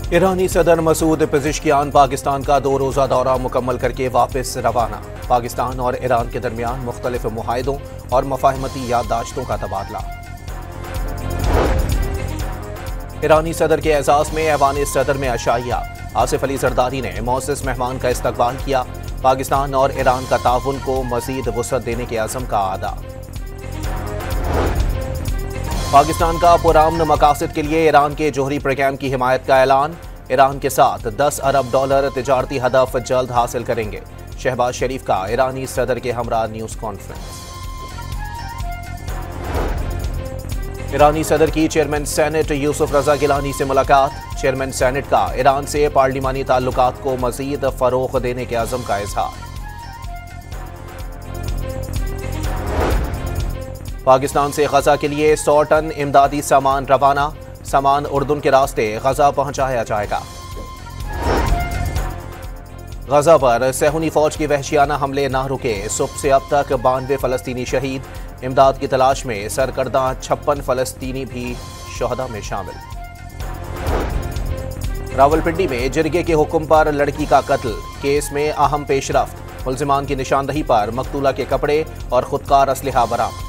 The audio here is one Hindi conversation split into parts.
ईरानी सदर मसूद पेज़ेश्कियान पाकिस्तान का 2 रोज़ा दौरा मुकम्मल करके वापस रवाना। पाकिस्तान और ईरान के दरमियान मुख्तलिफ मुआहिदों और मफाहमती याददाश्तों का तबादला। ईरानी सदर के एजाज़ में ऐवान सदर में अशाइया। आसिफ अली जरदारी ने मोअज़्ज़ज़ मेहमान का इस्तकबाल किया। पाकिस्तान और ईरान का ताउन को मज़ीद वुसअत देने के अज़म का आदा। पाकिस्तान का पुरअमन मकासद के लिए ईरान के जोहरी प्रोग्राम की हिमायत का ऐलान। ईरान के साथ $10 अरब तिजारती हदफ जल्द हासिल करेंगे। शहबाज शरीफ का ईरानी सदर के हमरा न्यूज़ कॉन्फ्रेंस। ईरानी सदर की चेयरमैन सेनेट यूसुफ रजा गिलानी से मुलाकात। चेयरमैन सेनेट का ईरान से पार्लिमानी ताल्लुकात को मज़ीद फ़रोग़ देने के अज़म का इज़हार। पाकिस्तान से गजा के लिए 100 टन इमदादी सामान रवाना। सामान उर्दून के रास्ते गजा पहुंचाया जाएगा। गजा पर सहूनी फौज की वहशियाना हमले ना रुके। सुबह से अब तक 92 फ़लस्तीनी शहीद। इमदाद की तलाश में सरकर्दा 56 फ़लस्तीनी भी शहदा में शामिल। रावलपिंडी में जिरगे के हुक्म पर लड़की का कत्ल। केस में अहम पेशरफ्त। मुल्जिमान की निशानदही पर मकतूला के कपड़े और खुदकार असलहा बरामद।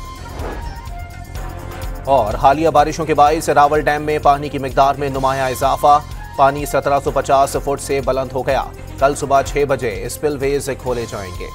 और हालिया बारिशों के बाइस रावल डैम में पानी की मिकदार में नुमाया इजाफा। पानी 1750 फुट से बुलंद हो गया। कल सुबह 6 बजे स्पिलवेज खोले जाएंगे।